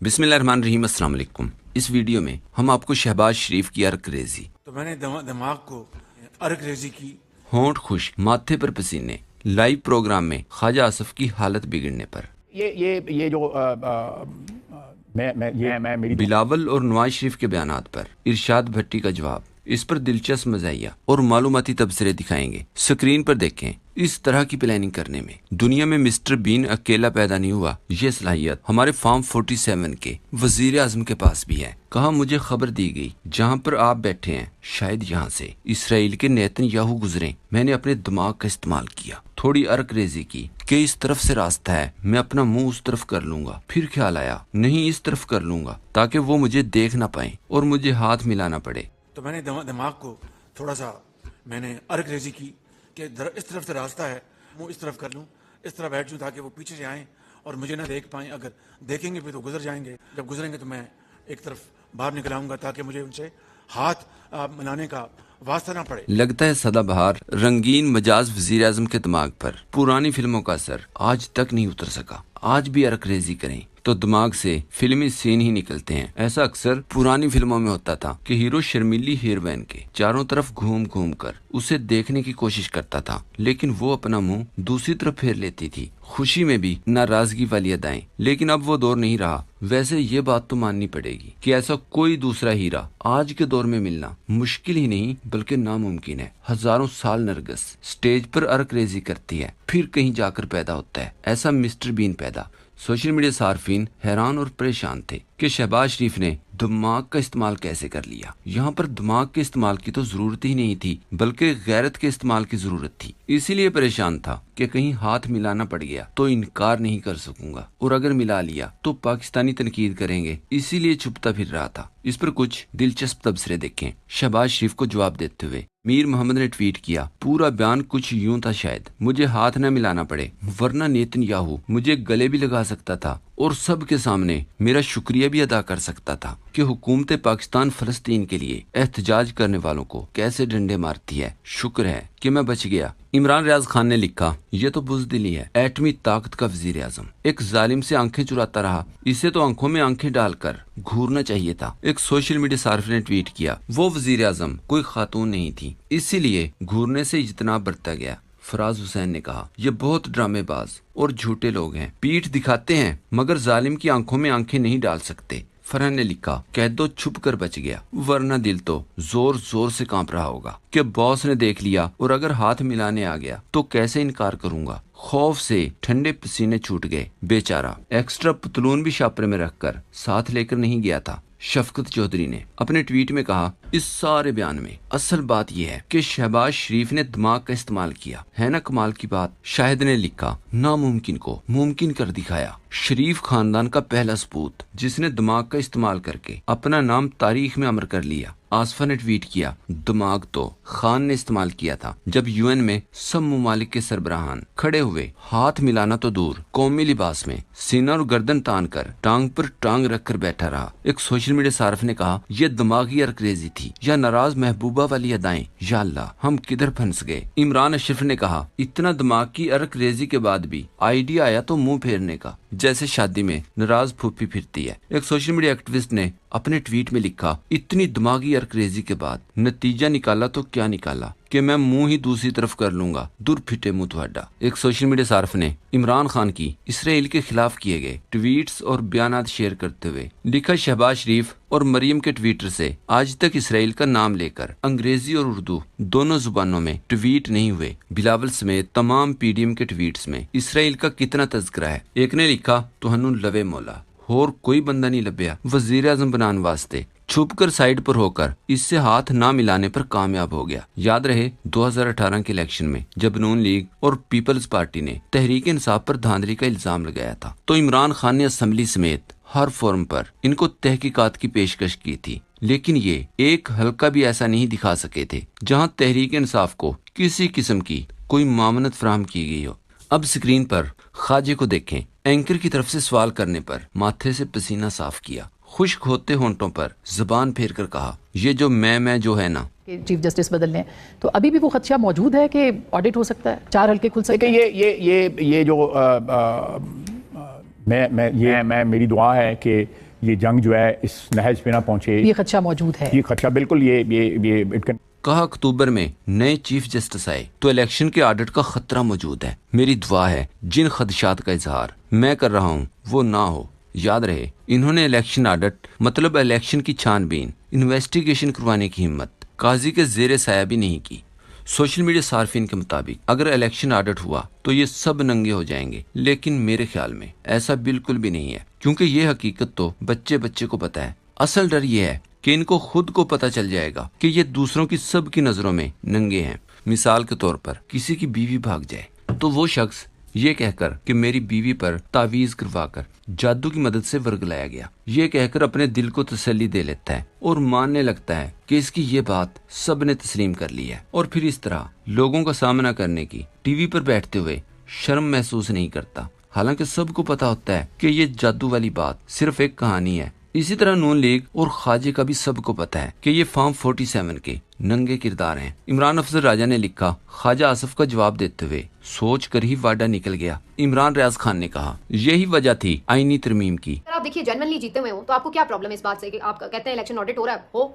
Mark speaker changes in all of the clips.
Speaker 1: बिस्मिल्लाहिर्रहमानिर्रहीम, अस्सलाम वालेकुम। इस वीडियो में हम आपको शहबाज शरीफ की अरकरेजी,
Speaker 2: तो मैंने दिमाग को अरकरेजी की।
Speaker 1: होंठ खुश्क, माथे पर पसीने, लाइव प्रोग्राम में ख्वाजा आसफ की हालत बिगड़ने पर,
Speaker 3: ये जो मैं मेरी
Speaker 1: बिलावल और नवाज शरीफ के बयानात पर इरशाद भट्टी का जवाब, इस पर दिलचस्प मज़ाहिया और मालूमाती तबसरे दिखाएंगे। स्क्रीन पर देखें। इस तरह की प्लानिंग करने में दुनिया में मिस्टर बीन अकेला पैदा नहीं हुआ। ये सलाहियत हमारे फार्म 47 के वजीर आजम के पास भी है। कहा, मुझे खबर दी गई जहाँ पर आप बैठे हैं, शायद यहाँ से इसराइल के नेतन्याहू गुजरे। मैंने अपने दिमाग का इस्तेमाल किया, थोड़ी अरकरेजी की कि इस तरफ से रास्ता है, मैं अपना मुंह उस तरफ कर लूंगा। फिर ख्याल आया, नहीं, इस तरफ कर लूंगा ताकि वो मुझे देख ना पाए और मुझे हाथ मिलाना पड़े।
Speaker 2: तो मैंने दिमाग को थोड़ा सा मैंने अरकरेजी की कि इस तरफ से रास्ता है, मुंह इस तरफ कर लूं, इस तरफ बैठ जाऊं ताकि वो पीछे से आएँ और मुझे ना देख पाएं। अगर देखेंगे भी तो गुजर जाएंगे, जब गुजरेंगे तो मैं एक तरफ बाहर निकल आऊंगा ताकि मुझे उनसे हाथ मिलाने का वास्ता ना पड़े।
Speaker 1: लगता है सदाबहार रंगीन मजाज वजीर आजम के दिमाग पर पुरानी फिल्मों का असर आज तक नहीं उतर सका। आज भी अरकरेजी करें तो दिमाग से फिल्मी सीन ही निकलते हैं। ऐसा अक्सर पुरानी फिल्मों में होता था कि हीरो शर्मीली हीरोइन के चारों तरफ घूम घूम कर उसे देखने की कोशिश करता था, लेकिन वो अपना मुंह दूसरी तरफ फेर लेती थी। खुशी में भी नाराजगी वाली अदाएं। लेकिन अब वो दौर नहीं रहा। वैसे ये बात तो माननी पड़ेगी कि ऐसा कोई दूसरा हीरा आज के दौर में मिलना मुश्किल ही नहीं बल्कि नामुमकिन है। हजारों साल नरगिस स्टेज पर अरकरेजी करती है, फिर कहीं जाकर पैदा होता है ऐसा मिस्टर बीन पैदा। सोशल मीडिया सार्फिन हैरान और परेशान थे कि शहबाज शरीफ ने दिमाग का इस्तेमाल कैसे कर लिया। यहाँ पर दिमाग के इस्तेमाल की तो जरूरत ही नहीं थी, बल्कि गैरत के इस्तेमाल की जरूरत थी। इसीलिए परेशान था कि कहीं हाथ मिलाना पड़ गया तो इनकार नहीं कर सकूंगा, और अगर मिला लिया तो पाकिस्तानी तनकीद करेंगे, इसीलिए छुपता फिर रहा था। इस पर कुछ दिलचस्प तबसरे देखें। शहबाज शरीफ को जवाब देते हुए मीर मोहम्मद ने ट्वीट किया, पूरा बयान कुछ यूं था, शायद मुझे हाथ न मिलाना पड़े वरना नेतन्याहू मुझे गले भी लगा सकता था और सबके सामने मेरा शुक्रिया भी अदा कर सकता था कि हुकूमत पाकिस्तान फलस्तीन के लिए एहतजाज करने वालों को कैसे डंडे मारती है। शुक्र है कि मैं बच गया। इमरान रियाज खान ने लिखा, यह तो बुज़दिली है, एटमी ताकत का वजीर आजम एक जालिम से आंखें चुराता रहा, इसे तो आंखों में आंखें डालकर घूरना चाहिए था। एक सोशल मीडिया सार्फ ने ट्वीट किया, वो वजीर आजम कोई खातून नहीं थी, इसीलिए घूरने से इज्तनाब बरता गया। फराज हुसैन ने कहा, ये बहुत ड्रामेबाज और झूठे लोग हैं, पीठ दिखाते हैं मगर जालिम की आंखों में आंखें नहीं डाल सकते। फरहान ने लिखा, कैदो छुप कर बच गया वरना दिल तो जोर जोर से कांप रहा होगा कि बॉस ने देख लिया और अगर हाथ मिलाने आ गया तो कैसे इनकार करूंगा। खौफ से ठंडे पसीने छूट गए। बेचारा एक्स्ट्रा पतलून भी शापरे में रखकर साथ लेकर नहीं गया था। शफकत चौधरी ने अपने ट्वीट में कहा, इस सारे बयान में असल बात यह है कि शहबाज शरीफ ने दिमाग का इस्तेमाल किया है ना। कमाल की बात। शाहिद ने लिखा, नामुमकिन को मुमकिन कर दिखाया। शरीफ खानदान का पहला सपूत जिसने दिमाग का इस्तेमाल करके अपना नाम तारीख में अमर कर लिया। आसफा ने ट्वीट किया, दिमाग तो खान ने इस्तेमाल किया था जब यूएन में सब ममालिक के सरबराहान खड़े हुए, हाथ मिलाना तो दूर कौमी लिबास में सीना और गर्दन तान कर टांग पर टांग रखकर बैठा रहा। एक सोशल मीडिया सार्फ ने कहा, यह दिमागी अरकरेजी थी या नाराज महबूबा वाली अदाएं, या अल्लाह हम किधर फंस गए। इमरान अशरफ ने कहा, इतना दिमाग की अरकरेजी के बाद भी आइडिया आया तो मुंह फेरने का, जैसे शादी में नाराज फूफी फिरती है। एक सोशल मीडिया एक्टिविस्ट ने अपने ट्वीट में लिखा, इतनी दिमागी अरकरेजी के बाद नतीजा निकाला तो क्या निकाला कि मैं मुंह ही दूसरी तरफ कर लूंगा, दूर फिटे मुंह तुम्हारा। एक सोशल मीडिया सार्फ ने इमरान खान की इसराइल के खिलाफ किए गए ट्वीट्स और बयानात शेयर करते हुए लिखा, शहबाज शरीफ और मरियम के ट्विटर से आज तक इसराइल का नाम लेकर अंग्रेजी और उर्दू दोनों जुबानों में ट्वीट नहीं हुए। बिलावल समेत तमाम पीडीएम के ट्वीट्स में इसराइल का कितना तज़किरा है। एक ने लिखा, तुहानू लवे मौला, होर कोई बंदा नहीं लभ्या वजीर आजम बनाने वास्ते, छुपकर साइड पर होकर इससे हाथ ना मिलाने पर कामयाब हो गया। याद रहे 2018 के इलेक्शन में जब नून लीग और पीपल्स पार्टी ने तहरीक इंसाफ पर धांधली का इल्जाम लगाया था तो इमरान खान ने असेंबली समेत हर फोरम पर इनको तहकीकात की पेशकश की थी, लेकिन ये एक हल्का भी ऐसा नहीं दिखा सके थे जहां तहरीक इंसाफ को किसी किस्म की कोई मामनत फराहम की गई हो। अब स्क्रीन पर ख्वाजे को देखें। एंकर की तरफ से सवाल करने पर माथे से पसीना साफ किया, खुश्क होते होंठों पर जुबान फेर कर कहा, ये जो मैं जो है ना,
Speaker 4: चीफ जस्टिस बदलने हैं तो अभी भी वो खदशा मौजूद है कि ऑडिट हो सकता है, 4 हल्के खुल सकते हैं।
Speaker 3: ये जो मैं मेरी दुआ है कि ये जंग जो है इस नहज पे ना पहुंचे,
Speaker 4: ये खदशा मौजूद है।
Speaker 3: ये खदशा बिल्कुल ये इट कैन।
Speaker 1: कहा अक्टूबर में नए चीफ जस्टिस आए तो इलेक्शन के ऑडिट का खतरा मौजूद है। मेरी दुआ है जिन खदशात का इजहार मैं कर रहा हूँ वो ना हो। याद रहे, इन्होंने इलेक्शन ऑडिट मतलब इलेक्शन की छानबीन, इन्वेस्टिगेशन करवाने की हिम्मत काजी के जेर साया भी नहीं की। सोशल मीडिया सार्फिन के मुताबिक अगर इलेक्शन ऑडिट हुआ तो ये सब नंगे हो जाएंगे, लेकिन मेरे ख्याल में ऐसा बिल्कुल भी नहीं है, क्योंकि ये हकीकत तो बच्चे बच्चे को पता है। असल डर ये है कि इनको खुद को पता चल जाएगा कि ये दूसरों की सब की नजरों में नंगे हैं। मिसाल के तौर पर किसी की बीवी भाग जाए तो वो शख्स ये कहकर कि मेरी बीवी पर तावीज करवाकर जादू की मदद से वर्गलाया गया, ये कहकर अपने दिल को तसल्ली दे लेता है और मानने लगता है कि इसकी ये बात सब ने तस्लीम कर ली है, और फिर इस तरह लोगों का सामना करने की टीवी पर बैठते हुए शर्म महसूस नहीं करता। हालांकि सबको पता होता है कि ये जादू वाली बात सिर्फ एक कहानी है। इसी तरह नून लीग और ख्वाजे का भी सबको पता है कि ये फार्म 47 के नंगे किरदार हैं। इमरान अफजल राजा ने लिखा, ख्वाजा आसिफ का जवाब देते हुए सोच कर ही वाडा निकल गया। इमरान रियाज खान ने कहा, यही वजह थी आईनी तरमीम की।
Speaker 5: अगर आप देखिए जेन्युइनली जीते हुए हो तो आपको क्या प्रॉब्लम है इस बात से कि आप कहते हैं इलेक्शन ऑडिट हो रहा है हो,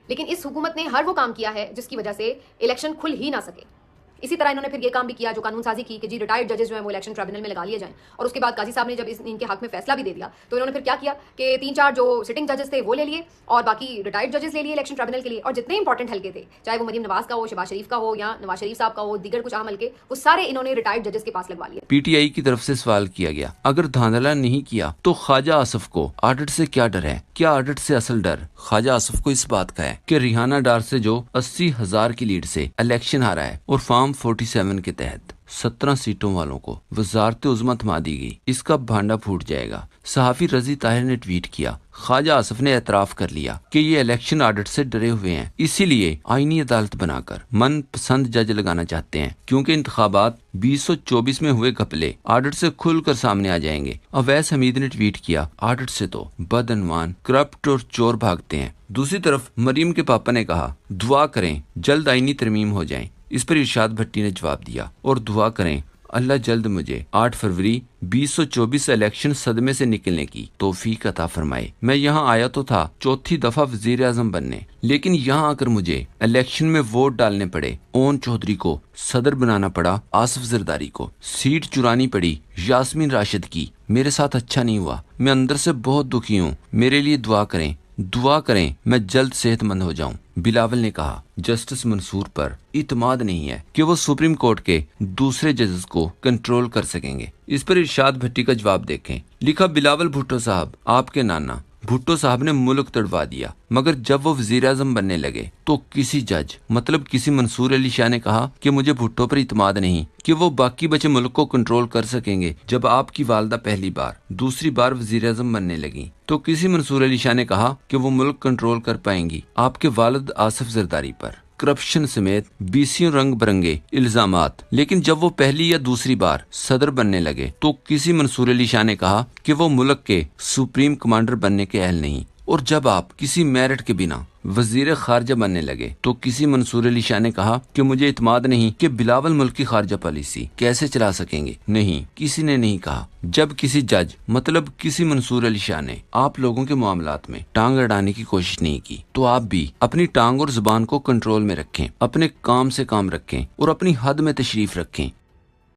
Speaker 5: लेकिन इस हुकूमत ने हर वो काम किया है जिसकी वजह से इलेक्शन खुल ही ना सके। इसी तरह इन्होंने फिर ये काम भी किया जो कानून साजी की कि जी रिटायर्ड जजेस जो है वो इलेक्शन ट्रिब्यूनल में लगा लिए जाएं, और उसके बाद काजी साहब ने जब इनके हक में फैसला भी दे दिया तो इन्होंने फिर क्या किया कि 3-4 जो सिटिंग जजेस थे वो ले लिए और बाकी रिटायर्ड जजेस ले लिए इलेक्शन ट्रिब्यूनल के लिए, और जितने इंपॉर्टेंट हल्के थे चाहे वो मरीम नवाज का हो, शहबाज शरीफ का हो या नवाज शरीफ साहब का हो, दीगर कुछ आम हल्के, वो सारे इन्होंने रिटायर्ड जजेस के पास लगवा लिए।
Speaker 1: पीटीआई की तरफ से सवाल किया गया, अगर धांधला नहीं किया तो ख्वाजा आसिफ को ऑडिट से क्या डर है? क्या ऑडिट से असल डर ख्वाजा आसिफ को इस बात का है कि रिहाना डार से जो 80,000 की लीड से इलेक्शन हारा है और फार्म 47 के तहत 17 सीटों वालों को वजारत उज़्मा थमा दी गई, इसका भांडा फूट जाएगा। सहाफी रजी ताहिर ने ट्वीट किया, ख्वाजा आसिफ ने एतराफ कर लिया कि ये इलेक्शन ऑडिट से डरे हुए हैं, इसीलिए आईनी अदालत बनाकर मन पसंद जज लगाना चाहते हैं, क्योंकि इंतखाबात 2024 में हुए घपले ऑडिट से खुलकर सामने आ जाएंगे। अवैस हमीद ने ट्वीट किया, ऑडिट से तो बदअनवान, करप्ट और चोर भागते हैं। दूसरी तरफ मरीम के पापा ने कहा, दुआ करें जल्द आईनी तरमीम हो जाए। इस पर इरशाद भट्टी ने जवाब दिया, और दुआ करें अल्लाह जल्द मुझे 8 फरवरी 2024 इलेक्शन सदमे से निकलने की तौफीक अता फरमाए। मैं यहाँ आया तो था चौथी दफा वजीर आजम बनने, लेकिन यहाँ आकर मुझे इलेक्शन में वोट डालने पड़े। ओन चौधरी को सदर बनाना पड़ा, आसिफ जरदारी को सीट चुरानी पड़ी, यास्मीन राशिद की। मेरे साथ अच्छा नहीं हुआ, मैं अंदर से बहुत दुखी हूँ, मेरे लिए दुआ करें मैं जल्द सेहतमंद हो जाऊं। बिलावल ने कहा, जस्टिस मंसूर पर इत्मीनान नहीं है कि वो सुप्रीम कोर्ट के दूसरे जजेस को कंट्रोल कर सकेंगे। इस पर इरशाद भट्टी का जवाब देखें। लिखा, बिलावल भुट्टो साहब, आपके नाना भुट्टो साहब ने मुल्क तड़वा दिया, मगर जब वो वजीर आजम बनने लगे तो किसी जज मतलब किसी मंसूर अली शाह ने कहा कि मुझे भुट्टो पर इत्मीनान नहीं कि वो बाकी बचे मुल्क को कंट्रोल कर सकेंगे। जब आपकी वालदा पहली बार दूसरी बार वजीर आजम बनने लगी तो किसी मंसूर अली शाह ने कहा कि वो मुल्क कंट्रोल कर पाएंगी। आपके वालिद आसिफ जरदारी पर करप्शन समेत 20 रंग बिरंगे इल्जामात, लेकिन जब वो पहली या दूसरी बार सदर बनने लगे तो किसी मंसूर अली शाह ने कहा कि वो मुल्क के सुप्रीम कमांडर बनने के अहल नहीं। और जब आप किसी मेरिट के बिना वजीर खारजा बनने लगे तो किसी मंसूर अली शाह ने कहा कि मुझे इत्मीनान नहीं कि बिलावल मुल्क की खारजा पॉलिसी कैसे चला सकेंगे। नहीं, किसी ने नहीं कहा। जब किसी जज मतलब किसी मंसूर अली शाह ने आप लोगों के मामलात में टांग अड़ाने की कोशिश नहीं की, तो आप भी अपनी टांग और जुबान को कंट्रोल में रखें, अपने काम से काम रखें और अपनी हद में तशरीफ रखें।